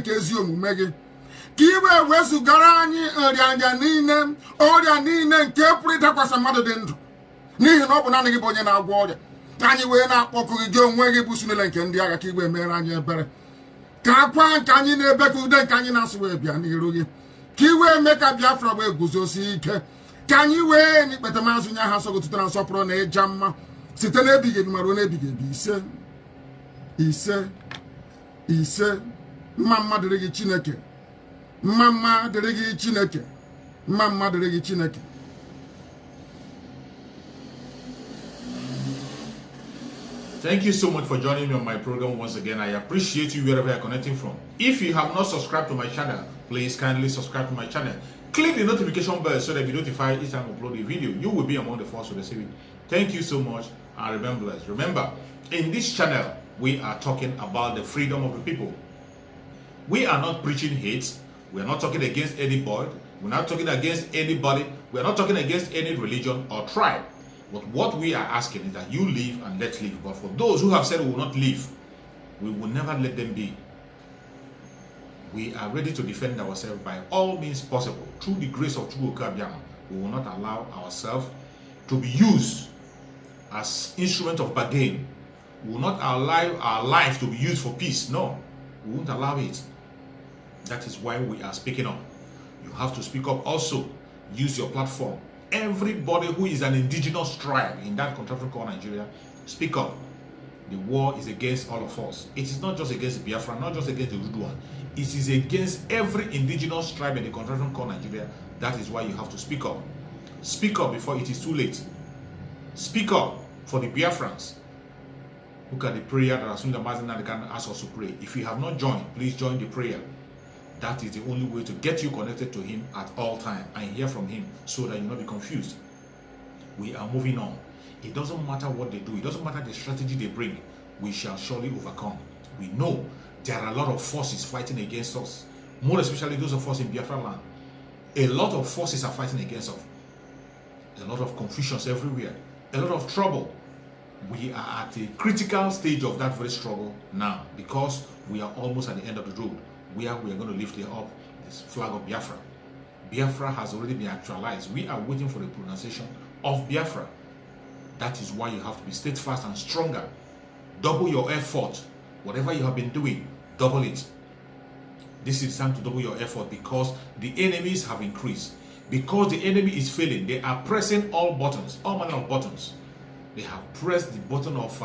nke ezi omume gị ka iwe wezugara anyị nrịanja niile ọrịa niile nke pụrụ ịdakwasị mmadụ dị ndụ n'ihi na ọ bụ naanị gị bụ onye na-agwọ ọrịa anyị wee na-akpọkụ gị onwe gị bụ sunele nke ndị agha ka iwe mere anyị ebere ka akwa nke anyị na-ebe ka ude nke anyị na-asụ wee bịa n'iru gị ka iwe mee ka Biafra wee guzosi ike ka anyị wee n'ikpete maazụ nye ha sọgotụtara nsọpụrụ na ịja mma site n'ebighị ebi ma ruo n'ebighị ebi ise mma dịrị gị Chineke mma dịrị gị Chineke mma dịrị gị Chineke. Thank you so much for joining me on my program once again. I appreciate you wherever you're connecting from. If you have not subscribed to my channel, please kindly subscribe to my channel. Click the notification bell so that you notified each time I upload a video. You will be among the first to receive it. Thank you so much and remember, in this channel, we are talking about the freedom of the people. We are not preaching hate. We are not talking against anybody. We're not talking against anybody. We are not talking against any religion or tribe. But what we are asking is that you live and let live. But for those who have said we will not live, we will never let them be. We are ready to defend ourselves by all means possible. Through the grace of Chukwukabiama, we will not allow ourselves to be used as instrument of bargain. We will not allow our life to be used for peace. No, we won't allow it. That is why we are speaking up. You have to speak up also. Use your platform. Everybody who is an indigenous tribe in that contraction called Nigeria, speak up. The war is against all of us. It is not just against Biafra, not just against the Ruduan. It is against every indigenous tribe in the contraction called Nigeria. That is why you have to speak up. Speak up before it is too late. Speak up for the Biafrans. Look at the prayer that IPOB MAZI NNAMDI KANU asked us to pray. If you have not joined, please join the prayer. That is the only way to get you connected to him at all times and hear from him so that you not be confused. We are moving on. It doesn't matter what they do. It doesn't matter the strategy they bring. We shall surely overcome. We know there are a lot of forces fighting against us. More especially those of us in Biafra land. A lot of forces are fighting against us. A lot of confusions everywhere. A lot of trouble. We are at a critical stage of that very struggle now because we are almost at the end of the road, where we are going to lift up this flag of Biafra. Biafra has already been actualized. We are waiting for the pronunciation of Biafra. That is why you have to be steadfast and stronger. Double your effort. Whatever you have been doing, double it. This is time to double your effort because the enemies have increased. Because the enemy is failing, they are pressing all buttons, all manner of buttons. They have pressed the button of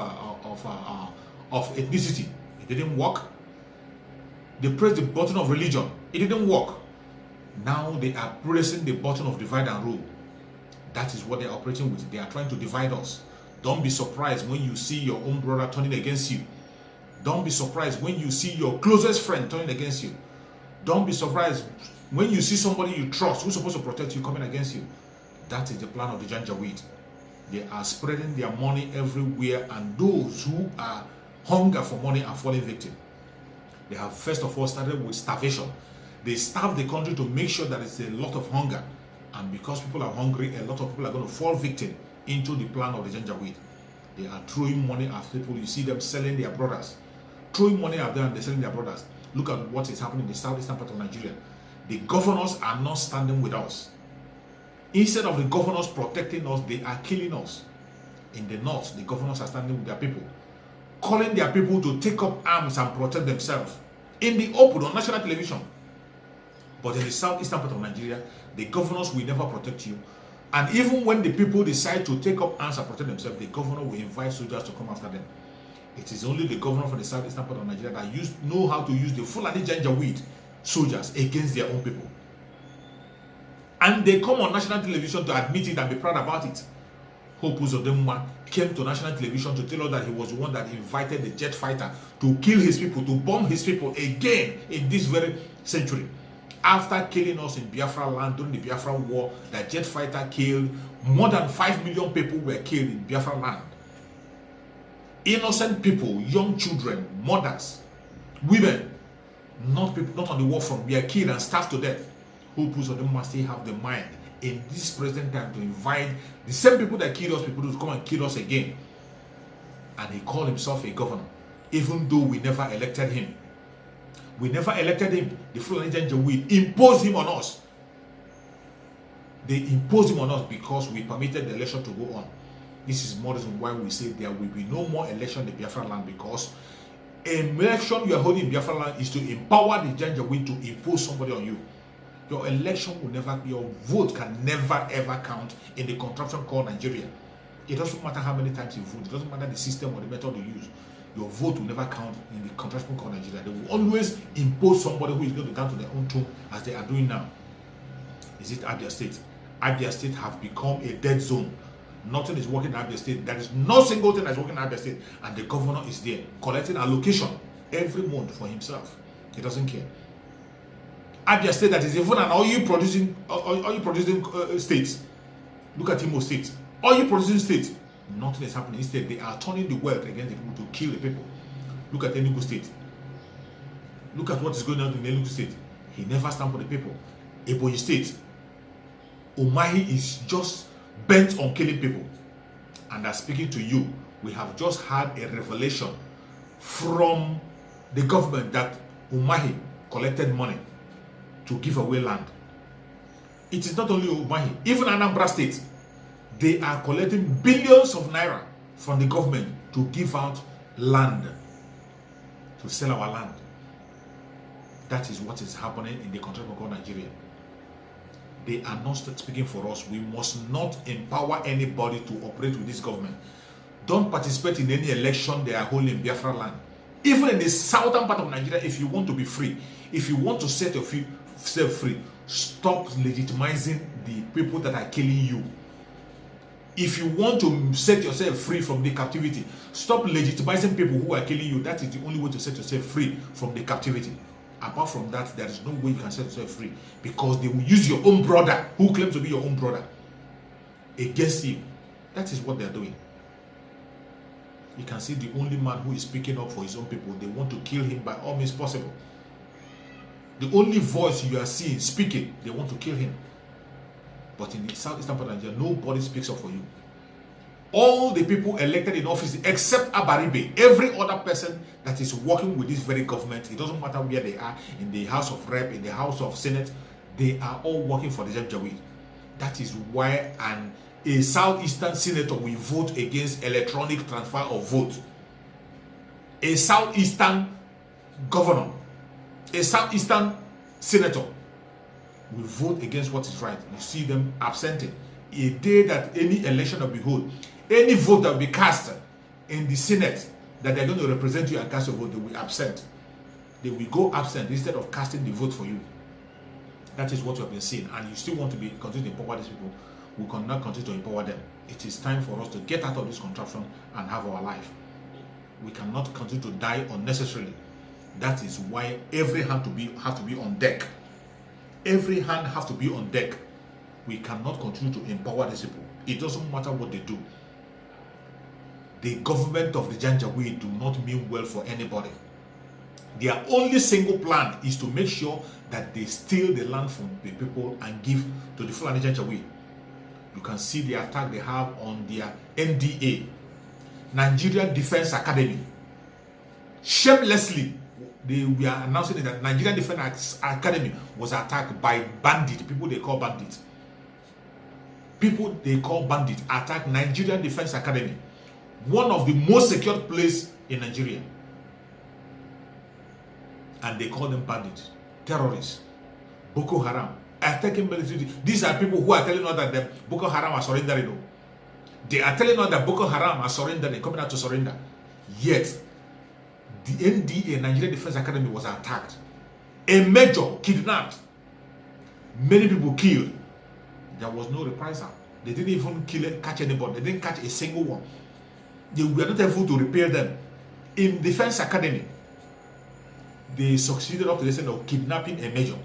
ethnicity. It didn't work. They pressed the button of religion. It didn't work. Now they are pressing the button of divide and rule. That is what they are operating with. They are trying to divide us. Don't be surprised when you see your own brother turning against you. Don't be surprised when you see your closest friend turning against you. Don't be surprised when you see somebody you trust who's supposed to protect you coming against you. That is the plan of the Janjaweed. They are spreading their money everywhere, and those who are hunger for money are falling victim. They have first of all started with starvation. They starve the country to make sure that it's a lot of hunger. And because people are hungry, a lot of people are going to fall victim into the plan of the Janjaweed. They are throwing money at people. You see them selling their brothers. Throwing money at them and they're selling their brothers. Look at what is happening in the southeastern part of Nigeria. The governors are not standing with us. Instead of the governors protecting us, they are killing us. In the north, the governors are standing with their people, calling their people to take up arms and protect themselves in the open on national television. But in the southeastern part of Nigeria, the governors will never protect you. And even when the people decide to take up arms and protect themselves, the governor will invite soldiers to come after them. It is only the governor from the southeastern part of Nigeria that know how to use the Fulani Janjaweed soldiers against their own people. And they come on national television to admit it and be proud about it. Hope Uzodinma came to national television to tell us that he was the one that invited the jet fighter to kill his people, to bomb his people again in this very century. After killing us in Biafra land during the Biafra war, the jet fighter killed more than 5 million people were killed in Biafra land. Innocent people, young children, mothers, women, not on the war front, were killed and starved to death. Who of them must still have the mind in this present time to invite the same people that killed us, people to come and kill us again. And he called himself a governor, even though we never elected him. We never elected him. The Fulani Janjaweed imposed him on us. They imposed him on us because we permitted the election to go on. This is more reason why we say there will be no more election in the Biafra land, because an election you are holding in Biafra land is to empower the Janjaweed to impose somebody on you. Your election will never, your vote can never ever count in the contraption called Nigeria. It doesn't matter how many times you vote. It doesn't matter the system or the method you use. Your vote will never count in the contraption called Nigeria. They will always impose somebody who is going to come to their own tomb, as they are doing now. Is it Abia State? Abia State have become a dead zone. Nothing is working in Abia State. There is no single thing that is working in Abia State. And the governor is there collecting allocation every month for himself. He doesn't care. Abia State, that is even an oil producing states. Look at Imo State. Oil producing states. Nothing is happening. Instead, they are turning the wealth against the people to kill the people. Look at Enugu State. Look at what is going on in Enugu State. He never stands for the people. Ebonyi State. Umahi is just bent on killing people. And as speaking to you, we have just had a revelation from the government that Umahi collected money to give away land. It is not only Umahi, even Anambra State, they are collecting billions of naira from the government to give out land, to sell our land. That is what is happening in the country called Nigeria. They are not speaking for us. We must not empower anybody to operate with this government. Don't participate in any election they are holding in Biafra land. Even in the southern part of Nigeria, if you want to be free, if you want to set yourself free, stop legitimizing the people that are killing you. If you want to set yourself free from the captivity, stop legitimizing people who are killing you. That is the only way to set yourself free from the captivity. Apart from that, there is no way you can set yourself free, because they will use your own brother, who claims to be your own brother, against you. That is what they are doing. You can see the only man who is speaking up for his own people. They want to kill him by all means possible. The only voice you are seeing speaking, they want to kill him. But in the southeastern part of Nigeria, nobody speaks up for you. All the people elected in office, except Abaribe, every other person that is working with this very government, it doesn't matter where they are, in the House of Rep, in the House of Senate, they are all working for the Janjaweed. That is why a southeastern senator will vote against electronic transfer of vote. A southeastern governor, a southeastern senator will vote against what is right. You see them absenting. A day that any election will be held, any vote that will be cast in the Senate that they're going to represent you and cast your vote, they will absent. They will go absent instead of casting the vote for you. That is what we have been seeing. And you still want to continue to empower these people. We cannot continue to empower them. It is time for us to get out of this contraption and have our life. We cannot continue to die unnecessarily. That is why every hand has to be on deck. Every hand has to be on deck. We cannot continue to empower these people. It doesn't matter what they do. The government of the Janjaweed do not mean well for anybody. Their only single plan is to make sure that they steal the land from the people and give to the Fulani Janjaweed. You can see the attack they have on their NDA, Nigerian Defense Academy. Shamelessly, they were announcing that Nigerian Defense Academy was attacked by bandits, people they call bandits. People they call bandits attacked Nigerian Defense Academy, one of the most secured places in Nigeria. And they call them bandits, terrorists, Boko Haram, attacking military. These are people who are telling us that Boko Haram are surrendering. They are telling us that Boko Haram are surrendering, coming out to surrender. Yet, the NDA, Nigerian Defense Academy, was attacked. A major kidnapped. Many people killed. There was no reprisal. They didn't even catch anybody. They didn't catch a single one. They were not able to repair them. In Defense Academy, they succeeded up to the extent of kidnapping a major.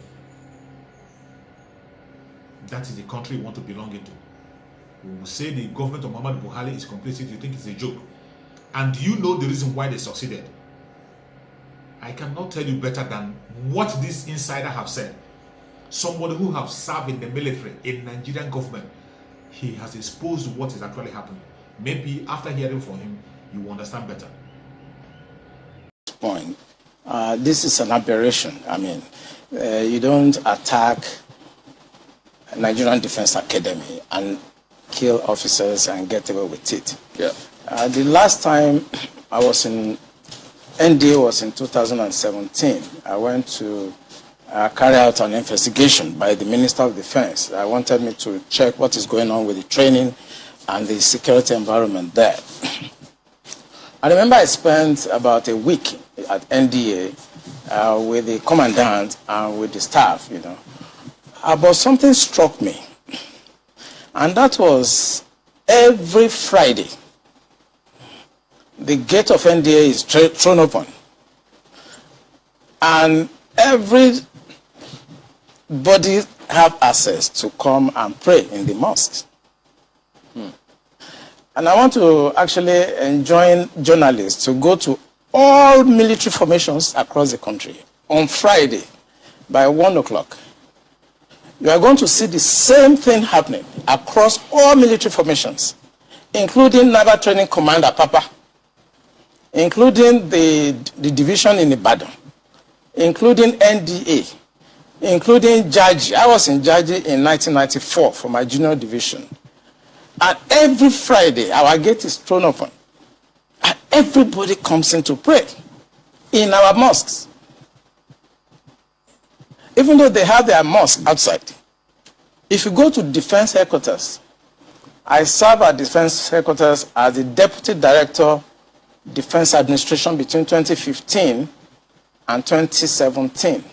That is the country you want to belong into. We will say the government of Muhammadu Buhari is complicit. You think it's a joke. And you know the reason why they succeeded. I cannot tell you better than what this insider have said. Somebody who have served in the military, in Nigerian government, he has exposed what is actually happening. Maybe after hearing from him, you will understand better. Point, this is an aberration. I mean, you don't attack Nigerian Defense Academy and kill officers and get away with it. Yeah. The last time I was in NDA was in 2017. I went to carry out an investigation by the Minister of Defense. I wanted me to check what is going on with the training and the security environment there. I remember I spent about a week at NDA with the commandant and with the staff, you know. But something struck me, and that was every Friday, the gate of NDA is thrown open, and everybody have access to come and pray in the mosques. And I want to actually enjoin journalists to go to all military formations across the country on Friday by 1 o'clock. You are going to see the same thing happening across all military formations, including Naval Training Command Apapa, including the division in Ibadan, including NDA, including Jaji. I was in Jaji in 1994 for my junior division. And every Friday, our gate is thrown open. And everybody comes in to pray in our mosques. Even though they have their mosque outside. If you go to Defense Headquarters, I serve at Defense Headquarters as the Deputy Director, Defense Administration between 2015 and 2017.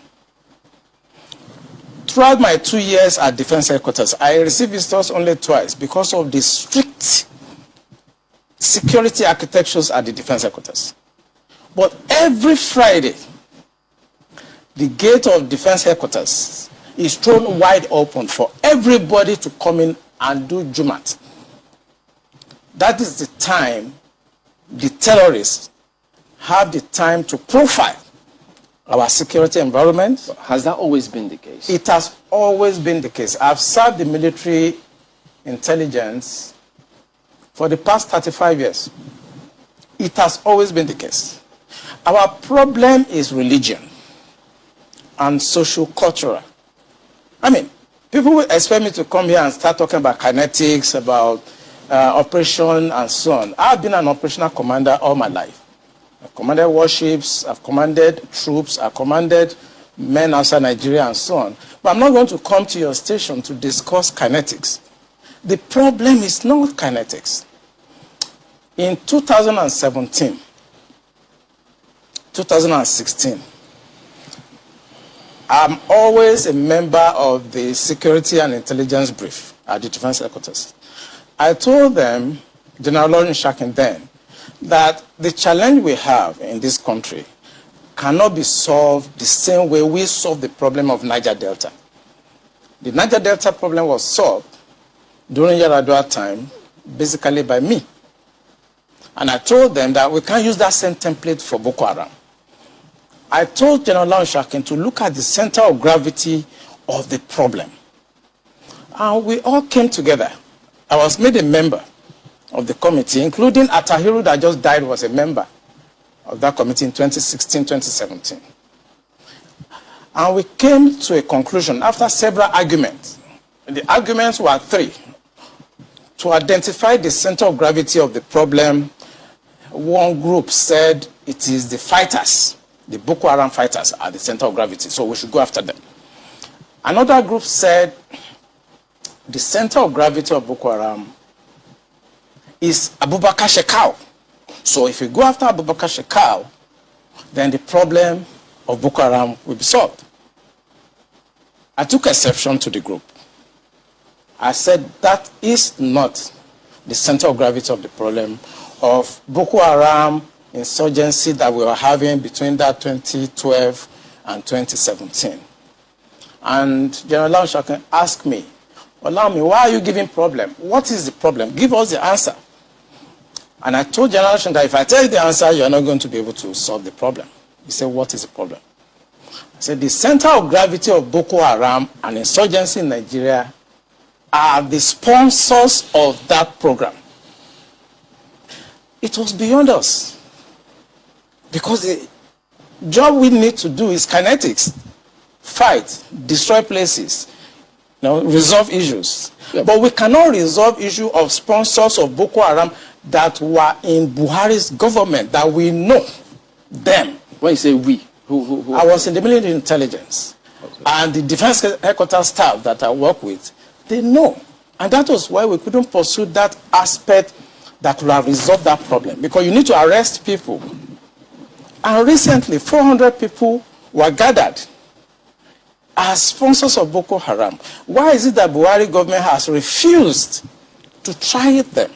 Throughout my 2 years at Defense Headquarters, I received visitors only twice because of the strict security architectures at the Defense Headquarters. But every Friday, the gate of Defense Headquarters is thrown wide open for everybody to come in and do Jumat. That is the time the terrorists have the time to profile our security environment. Has that always been the case? It has always been the case. I've served the military intelligence for the past 35 years. It has always been the case. Our problem is religion and social-cultural. I mean, people will expect me to come here and start talking about kinetics, about operation and so on. I've been an operational commander all my life. I've commanded warships, I've commanded troops, I've commanded men outside Nigeria and so on. But I'm not going to come to your station to discuss kinetics. The problem is not kinetics. In 2017, 2016, I'm always a member of the Security and Intelligence Brief at the Defense Headquarters. I told them, General Lawrence Shakin then, that the challenge we have in this country cannot be solved the same way we solved the problem of Niger Delta. The Niger Delta problem was solved during Yar'Adua time, basically by me. And I told them that we can't use that same template for Boko Haram. I told General Lawrence Shakin to look at the center of gravity of the problem. And we all came together. I was made a member of the committee, including Atahiru that just died was a member of that committee in 2016, 2017. And we came to a conclusion after several arguments. The arguments were three. To identify the center of gravity of the problem, one group said it is the fighters, the Boko Haram fighters are the center of gravity, so we should go after them. Another group said the center of gravity of Boko Haram is Abubakar Shekau. So if you go after Abubakar Shekau, then the problem of Boko Haram will be solved. I took exception to the group. I said that is not the center of gravity of the problem of Boko Haram insurgency that we were having between that 2012 and 2017. And General Lawrence Shakin asked me, allow me, why are you giving problem? What is the problem? Give us the answer. And I told General Shakin that if I tell you the answer, you're not going to be able to solve the problem. He said, what is the problem? I said, the center of gravity of Boko Haram and insurgency in Nigeria are the sponsors of that program. It was beyond us. Because job we need to do is kinetics. Fight, destroy places, resolve issues. Yeah. But we cannot resolve issue of sponsors of Boko Haram that were in Buhari's government, that we know them. When you say we, who I was in the military intelligence. Okay. And the defense headquarters staff that I work with, they know. And that was why we couldn't pursue that aspect that could have resolved that problem. Because you need to arrest people. And recently, 400 people were gathered as sponsors of Boko Haram. Why is it that Buhari government has refused to try them?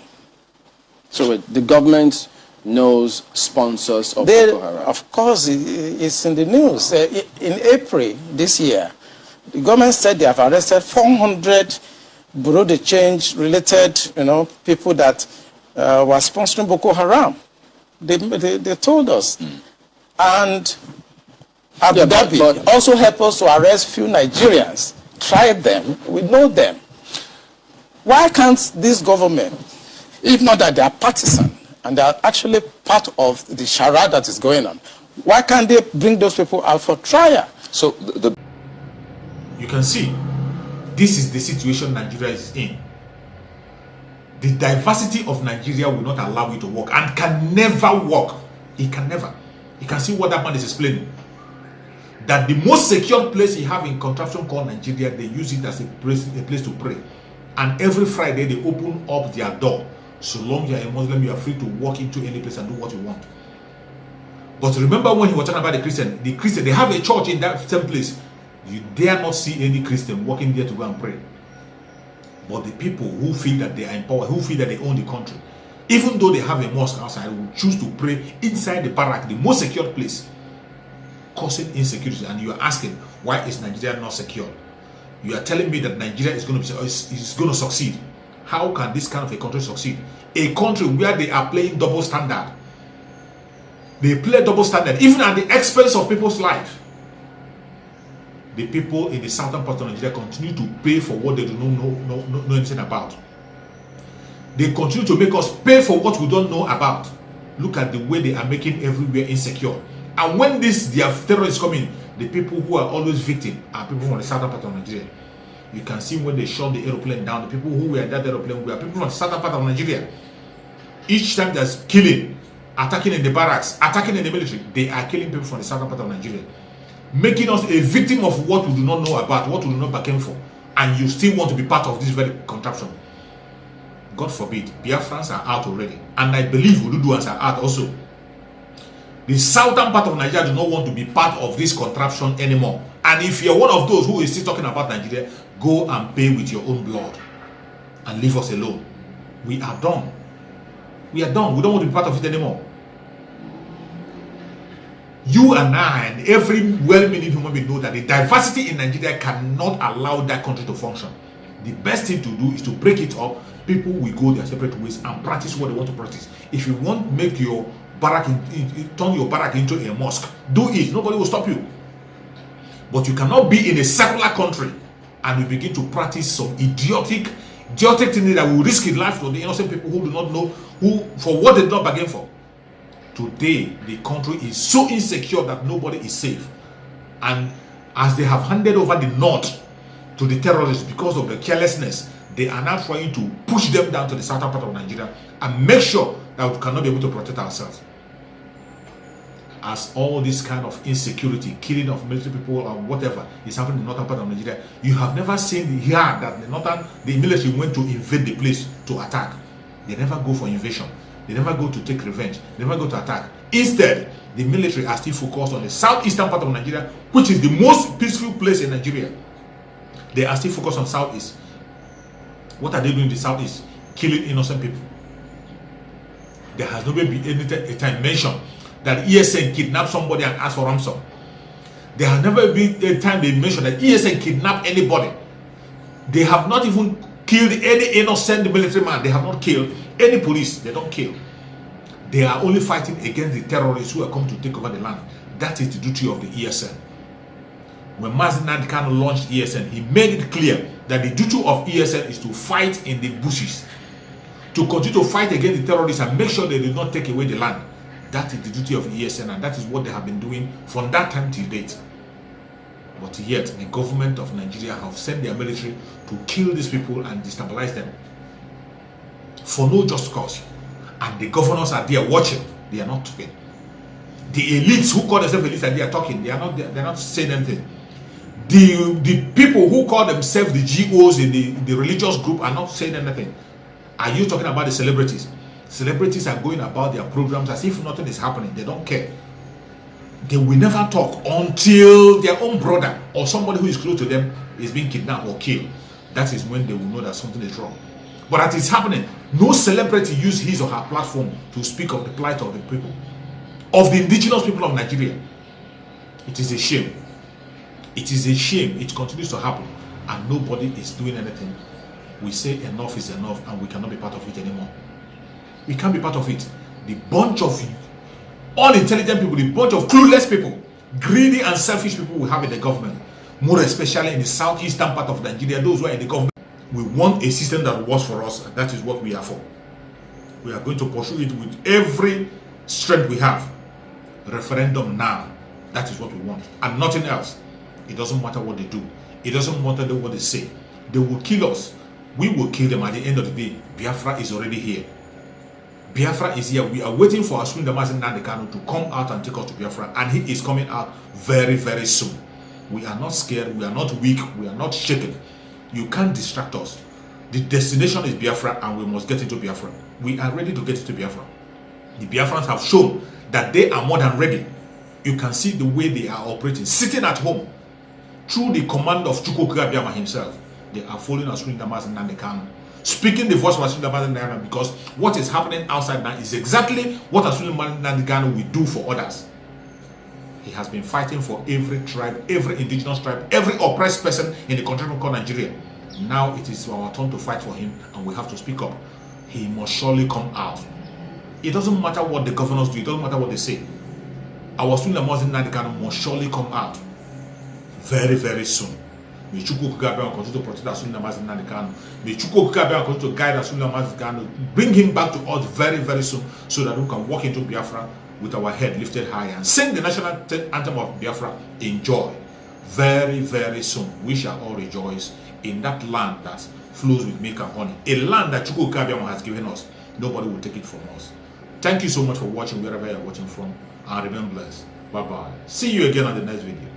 So the government knows sponsors of Boko Haram? Of course, it's in the news. In April this year, the government said they have arrested 400 Bureau de Change related, people that were sponsoring Boko Haram. They told us. And Abu Dhabi also helped us to arrest few Nigerians. Tried them. We know them. Why can't this government, if not that they are partisan and they are actually part of the charade that is going on, why can't they bring those people out for trial? So you can see, this is the situation Nigeria is in. The diversity of Nigeria will not allow it to work and can never work. It can never. You can see what that man is explaining. That the most secure place you have in contraption called Nigeria, they use it as a place to pray. And every Friday they open up their door. So long you are a Muslim, you are free to walk into any place and do what you want. But remember when he was talking about the Christian, they have a church in that same place. You dare not see any Christian walking there to go and pray. But the people who feel that they are in power, who feel that they own the country, even though they have a mosque outside, will choose to pray inside the barrack, the most secure place, causing insecurity. And you are asking, why is Nigeria not secure? You are telling me that Nigeria is going to succeed. How can this kind of a country succeed? A country where they are playing double standard. They play double standard, even at the expense of people's life. The people in the southern part of Nigeria continue to pay for what they do not know anything about. They continue to make us pay for what we don't know about. Look at the way they are making everywhere insecure. And when their terrorists come in, the people who are always victim are people from the southern part of Nigeria. You can see when they shot the aeroplane down, the people who were in that aeroplane were people from the southern part of Nigeria. Each time there's killing, attacking in the barracks, attacking in the military, they are killing people from the southern part of Nigeria, making us a victim of what we do not know about, what we do not bargain for, and you still want to be part of this very contraption. God forbid, Biafrans are out already, and I believe Ududuans are out also. The southern part of Nigeria do not want to be part of this contraption anymore. And if you're one of those who is still talking about Nigeria, go and pay with your own blood and leave us alone. We are done. We are done. We don't want to be part of it anymore. You and I and every well-meaning human being know that the diversity in Nigeria cannot allow that country to function. The best thing to do is to break it up. People will go their separate ways and practice what they want to practice. If you want to make your barrack, turn your barrack into a mosque, do it. Nobody will stop you. But you cannot be in a secular country and you begin to practice some idiotic thing that will risk life for the innocent people who do not know for what they did not bargain for. Today, the country is so insecure that nobody is safe. And as they have handed over the north to the terrorists because of the carelessness, they are now trying to push them down to the southern part of Nigeria and make sure that we cannot be able to protect ourselves. As all this kind of insecurity, killing of military people or whatever is happening in the northern part of Nigeria, you have never seen here that the military went to invade the place to attack. They never go for invasion. They never go to take revenge. They never go to attack. Instead, the military are still focused on the southeastern part of Nigeria, which is the most peaceful place in Nigeria. They are still focused on southeast. What are they doing in the southeast? Killing innocent people. There has never been any time mentioned that ESN kidnapped somebody and asked for ransom. There has never been a time they mentioned that ESN kidnapped anybody. They have not even killed any innocent military man. They have not killed any police. They don't kill. They are only fighting against the terrorists who are come to take over the land. That is the duty of the ESN. When Mazi Nnamdi Kanu launched ESN, he made it clear that the duty of ESN is to fight in the bushes, to continue to fight against the terrorists and make sure they do not take away the land. That is the duty of ESN, and that is what they have been doing from that time till date. But yet, the government of Nigeria have sent their military to kill these people and destabilize them for no just cause. And the governors are there watching. They are not talking. The elites who call themselves elites and they are talking. They're not saying anything. The people who call themselves the GOs in the religious group are not saying anything. Are you talking about the celebrities? Celebrities are going about their programs as if nothing is happening. They don't care. They will never talk until their own brother or somebody who is close to them is being kidnapped or killed. That is when they will know that something is wrong. But as it's happening, no celebrity use his or her platform to speak of the plight of the people, of the indigenous people of Nigeria. It is a shame. It is a shame. It continues to happen and nobody is doing anything. We say enough is enough and we cannot be part of it anymore. We can't be part of it. The bunch of unintelligent people, the bunch of clueless people, greedy and selfish people we have in the government, more especially in the southeastern part of Nigeria, those who are in the government. We want a system that works for us, and that is what we are for. We are going to pursue it with every strength we have. Referendum now. That is what we want, and nothing else. It doesn't matter what they do. It doesn't matter what they say. They will kill us. We will kill them. At the end of the day, Biafra is already here. Biafra is here. We are waiting for IPOB MAZI NNAMDI KANU to come out and take us to Biafra, and he is coming out very, very soon. We are not scared. We are not weak. We are not shaken. You can't distract us. The destination is Biafra, and we must get into Biafra. We are ready to get into Biafra. The Biafrans have shown that they are more than ready. You can see the way they are operating, sitting at home, through the command of Chukwuka himself. They are following IPOB MAZI NNAMDI KANU, speaking the voice of IPOB MAZI NNAMDI KANU, because what is happening outside now is exactly what IPOB MAZI NNAMDI KANU will do for others. He has been fighting for every tribe, every indigenous tribe, every oppressed person in the country called Nigeria. Now it is our turn to fight for him, and we have to speak up. He must surely come out. It doesn't matter what the governors do, it doesn't matter what they say. Our IPOB MAZI NNAMDI KANU must surely come out very, very soon. May Chukwuka continue to protect IPOB MAZI NNAMDI KANU. May Chukwuka continue to guide IPOB MAZI KANU, bring him back to us very, very soon, so that we can walk into Biafra with our head lifted high and sing the national anthem of Biafra in joy. Very, very soon, we shall all rejoice in that land that flows with milk and honey. A land that Chukwuka has given us. Nobody will take it from us. Thank you so much for watching wherever you are watching from, and remain blessed. Bye-bye. See you again on the next video.